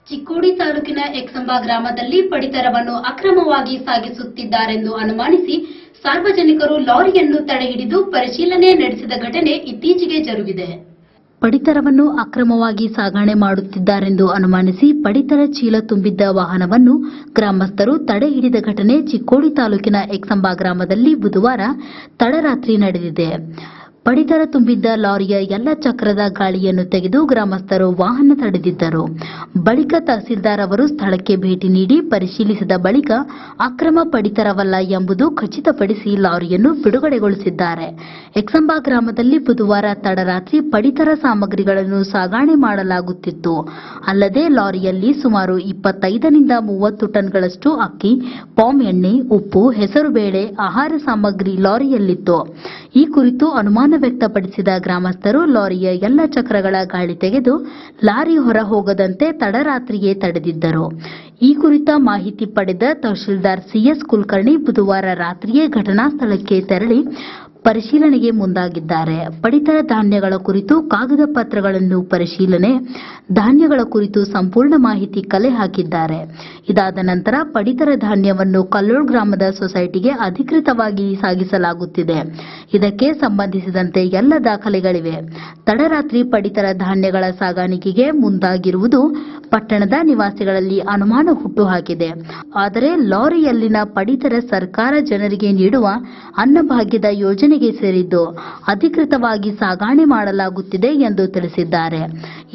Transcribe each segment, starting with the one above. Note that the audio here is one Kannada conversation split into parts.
ಚಿಕ್ಕೋಡಿ ತಾಲೂಕಿನ ಎಕ್ಸಂಬ ಗ್ರಾಮದಲ್ಲಿ ಪಡಿತರವನ್ನು ಅಕ್ರಮವಾಗಿ ಸಾಗಿಸುತ್ತಿದ್ದಾರೆಂದು ಅನುಮಾನಿಸಿ ಸಾರ್ವಜನಿಕರು ಲಾರಿಯನ್ನು ತಡೆಹಿಡಿದು ಪರಿಶೀಲನೆ ನಡೆಸಿದ ಘಟನೆ ಇತ್ತೀಚೆಗೆ ಜರುಗಿದೆ. ಪಡಿತರವನ್ನು ಅಕ್ರಮವಾಗಿ ಸಾಗಣೆ ಮಾಡುತ್ತಿದ್ದಾರೆಂದು ಅನುಮಾನಿಸಿ ಪಡಿತರ ಚೀಲ ತುಂಬಿದ್ದ ವಾಹನವನ್ನು ಗ್ರಾಮಸ್ಥರು ತಡೆ ಹಿಡಿದ ಘಟನೆ ಚಿಕ್ಕೋಡಿ ತಾಲೂಕಿನ ಎಕ್ಸಂಬ ಗ್ರಾಮದಲ್ಲಿ ಬುಧವಾರ ತಡರಾತ್ರಿ ನಡೆದಿದೆ. ಪಡಿತರ ತುಂಬಿದ್ದ ಲಾರಿಯ ಎಲ್ಲ ಚಕ್ರದ ಗಾಳಿಯನ್ನು ತೆಗೆದು ಗ್ರಾಮಸ್ಥರು ವಾಹನ ತಡೆದಿದ್ದರು. ಬಳಿಕ ತಹಸೀಲ್ದಾರ್ ಅವರು ಸ್ಥಳಕ್ಕೆ ಭೇಟಿ ನೀಡಿ ಪರಿಶೀಲಿಸಿದ ಬಳಿಕ ಅಕ್ರಮ ಪಡಿತರವಲ್ಲ ಎಂಬುದು ಖಚಿತಪಡಿಸಿ ಲಾರಿಯನ್ನು ಬಿಡುಗಡೆಗೊಳಿಸಿದ್ದಾರೆ. ಎಕ್ಸಂಬ ಗ್ರಾಮದಲ್ಲಿ ಬುಧವಾರ ತಡರಾತ್ರಿ ಪಡಿತರ ಸಾಮಗ್ರಿಗಳನ್ನು ಸಾಗಣೆ ಮಾಡಲಾಗುತ್ತಿತ್ತು. ಅಲ್ಲದೆ ಲಾರಿಯಲ್ಲಿ ಸುಮಾರು 25ರಿಂದ 30 ಟನ್ಗಳಷ್ಟು ಅಕ್ಕಿ, ಪಾಮ್ ಎಣ್ಣೆ, ಉಪ್ಪು, ಹೆಸರುಬೇಳೆ, ಆಹಾರ ಸಾಮಗ್ರಿ ಲಾರಿಯಲ್ಲಿತ್ತು. ಈ ಕುರಿತು ಅನುಮಾನ ವ್ಯಕ್ತಪಡಿಸಿದ ಗ್ರಾಮಸ್ಥರು ಲಾರಿಯ ಎಲ್ಲ ಚಕ್ರಗಳ ಗಾಳಿ ತೆಗೆದು ಲಾರಿ ಹೊರ ಹೋಗದಂತೆ ತಡರಾತ್ರಿಯೇ ತಡೆದಿದ್ದರು. ಈ ಕುರಿತ ಮಾಹಿತಿ ಪಡೆದ ತಹಶೀಲ್ದಾರ್ ಸಿಎಸ್ ಕುಲಕರ್ಣಿ ಬುಧವಾರ ರಾತ್ರಿಯೇ ಘಟನಾ ಸ್ಥಳಕ್ಕೆ ತೆರಳಿ ಪರಿಶೀಲನೆಗೆ ಮುಂದಾಗಿದ್ದಾರೆ. ಪಡಿತರ ಧಾನ್ಯಗಳ ಕುರಿತು ಕಾಗದ ಪತ್ರಗಳನ್ನು ಪರಿಶೀಲನೆ, ಧಾನ್ಯಗಳ ಕುರಿತು ಸಂಪೂರ್ಣ ಮಾಹಿತಿ ಕಲೆ ಹಾಕಿದ್ದಾರೆ. ಇದಾದ ನಂತರ ಪಡಿತರ ಧಾನ್ಯವನ್ನು ಕಲ್ಲೋಳ್ ಗ್ರಾಮದ ಸೊಸೈಟಿಗೆ ಅಧಿಕೃತವಾಗಿ ಸಾಗಿಸಲಾಗುತ್ತಿದೆ. ಇದಕ್ಕೆ ಸಂಬಂಧಿಸಿದಂತೆ ಎಲ್ಲ ದಾಖಲೆಗಳಿವೆ. ತಡರಾತ್ರಿ ಪಡಿತರ ಧಾನ್ಯಗಳ ಸಾಗಾಣಿಕೆಗೆ ಮುಂದಾಗಿರುವುದು ಪಟ್ಟಣದ ನಿವಾಸಿಗಳಲ್ಲಿ ಅನುಮಾನ ಹುಟ್ಟುಹಾಕಿದೆ. ಆದರೆ ಲಾರಿಯಲ್ಲಿನ ಪಡಿತರ ಸರ್ಕಾರ ಜನರಿಗೆ ನೀಡುವ ಅನ್ನಭಾಗ್ಯದ ಯೋಜನೆಗೆ ಸೇರಿದ್ದು ಅಧಿಕೃತವಾಗಿ ಸಾಗಣೆ ಮಾಡಲಾಗುತ್ತಿದೆ ಎಂದು ತಿಳಿಸಿದ್ದಾರೆ.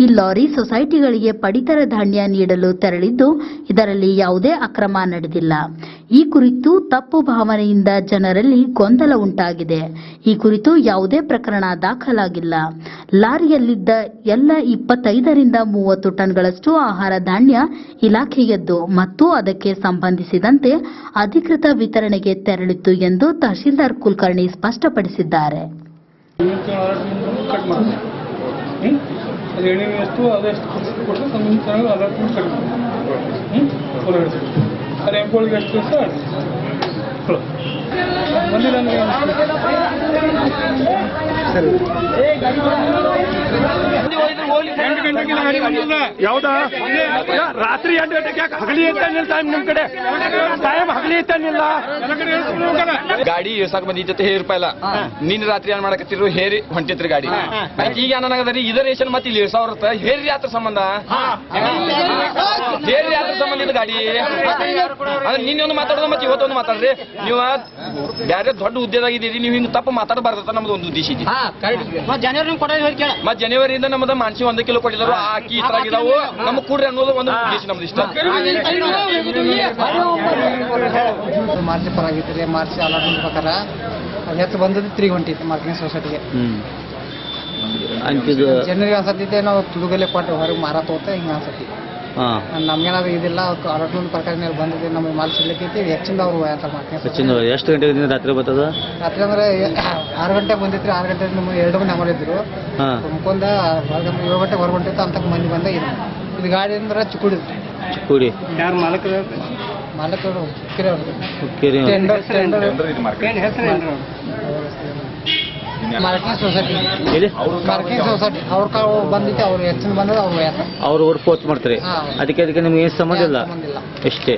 ಈ ಲಾರಿ ಸೊಸೈಟಿಗಳಿಗೆ ಪಡಿತರ ಧಾನ್ಯ ನೀಡಲು ತೆರಳಿದ್ದು ಇದರಲ್ಲಿ ಯಾವುದೇ ಅಕ್ರಮ ನಡೆದಿಲ್ಲ. ಈ ಕುರಿತು ತಪ್ಪು ಭಾವನೆಯಿಂದ ಜನರಲ್ಲಿ ಗೊಂದಲ ಉಂಟಾಗಿದೆ. ಈ ಕುರಿತು ಯಾವುದೇ ಪ್ರಕರಣ ದಾಖಲಾಗಿಲ್ಲ. ಲಾರಿಯಲ್ಲಿದ್ದ ಎಲ್ಲ 25ರಿಂದ 30 ಟನ್ಗಳಷ್ಟು ಆಹಾರ ಧಾನ್ಯ ಇಲಾಖೆಯದ್ದು ಮತ್ತು ಅದಕ್ಕೆ ಸಂಬಂಧಿಸಿದಂತೆ ಅಧಿಕೃತ ವಿತರಣೆಗೆ ತೆರಳಿತ್ತು ಎಂದು ತಹಶೀಲ್ದಾರ್ ಕುಲಕರ್ಣಿ ಸ್ಪಷ್ಟಪಡಿಸಿದ್ದಾರೆ. ಯಾವ್ದಾ ರಾತ್ರಿ 8 ಗಂಟೆಗೆ ಯಾಕೆ ಹಗಲಿ ಇರ್ತಾನಿಲ್ಲ ಟೈಮ್ ನಿಮ್ ಕಡೆ ಟೈಮ್ ಹಗಲಿ ಇರ್ತಾನಿಲ್ಲ ಗಾಡಿ ಇಳ್ಸಾಕ್ ಬಂದಿತ್ತು ಹೇರ್ ರೂಪಾಯಿಲ್ಲ ನಿನ್ನ ರಾತ್ರಿ ಏನ್ ಮಾಡಕತ್ತಿರು ಹೇರಿ ಹೊಂಟಿತ್ರಿ ಗಾಡಿ ಈಗ ಏನಾಗದ್ರಿ ಇದ ರೇಷನ್ ಮತ್ತೆ ಇಲ್ಲಿ 1000 ಹೇರಿ ಯಾತ್ರ ಸಂಬಂಧ ಹೇರಿ ಯಾತ್ರ ಸಂಬಂಧ ಇದು ಗಾಡಿ ಅಂದ್ರೆ ನಿನ್ನೊಂದು ಮಾತಾಡೋದು ಮತ್ತೆ ಇವತ್ತೊಂದು ಮಾತಾಡ್ರಿ ನೀವು ಬ್ಯಾರೆ ದೊಡ್ಡ ಹುದ್ದೆದಾಗ ಇದೀರಿ ನೀವು ಹಿಂಗ್ ತಪ್ಪು ಮಾತಾಡಬಾರ್ದ ನಮ್ದು ಒಂದು ಉದ್ದೇಶ ಇದೆ. ಮತ್ ಜನವರಿಯಿಂದ ನಮ್ದು ಮಾನ್ಸಿ 1 ಕಿಲೋ ಕೊಟ್ಟಿದ್ರು ಅಕ್ಕಿ ಈ ತರ ಆಗಿದಾವು ನಮಗ್ ಕೂಡ್ರಿ ಅನ್ನೋದು ಒಂದು ಉದ್ದೇಶ ನಮ್ದು ಇಷ್ಟ. ಮಾರ್ಚ್ ಪರಾಗಿತ್ತು ಮಾರ್ಚ್ ಅಲಾಟ್ಮೆಂಟ್ ಪ್ರಕಾರ ಹೆಚ್ಚು ಬಂದದ್ದು 3 ಹೊಂಟಿತ್ತು ಮಾರ್ಕೆಟಿಂಗ್ ಸೊಸೈಟಿಗೆ. ಜನರಿಗೆ ಅನ್ಸತ್ತಿದ್ದೆ ನಾವು ತುಡುಗಲ್ಲೇ ಕೊಟ್ಟು ಹೊರಗೆ ಮಾರಾಟ ಹೋಗ್ತಾ ಹಿಂಗೆ ಅನ್ಸತ್ತಿ ನಮ್ಗೇನಾದ್ರು ಇದಿಲ್ಲ ಅಲಾಟ್ಮೆಂಟ್ ಪ್ರಕಾರ ಬಂದಿದೆ ನಮಗೆ ಮಾಲ್ ಸಿಗ್ಲಿಕ್ಕೈತಿ ಹೆಚ್ಚಿಂದ ಅವರು ಎಷ್ಟು ಗಂಟೆಗೆ ರಾತ್ರಿ ಬರ್ತದ? ರಾತ್ರಿ ಅಂದ್ರೆ 6 ಗಂಟೆಗೆ ಬಂದಿತ್ತು. 6 ಗಂಟೆ ನಮ್ಗೆ 2 ಮನೆ ಅಮರಿದ್ರು ಮುಖಂದ 7 ಗಂಟೆಗೆ ಹೊರಗೊಂಡಿತ್ತು ಅಂತ ಮಂದಿ ಬಂದ ಇದು ಗಾಡಿ ಅಂದ್ರೆ ಚಿಕ್ಕುಡಿ ಯಾರು ಮಾಲಕರು ಮಾರ್ಕೆಟಿಂಗ್ ಸೊಸೈಟಿ ಅವ್ರ ಬಂದಿತ್ತು. ಅವ್ರು ಹೆಚ್ಚಿನ ಬಂದ ಅವ್ರು ಪೋಸ್ಟ್ ಮಾಡ್ತಾರೆ. ಅದಕ್ಕೆ ನಿಮ್ಗೆ ಏನು ಸಂಬಂಧ ಇಲ್ಲ. ಎಷ್ಟೇ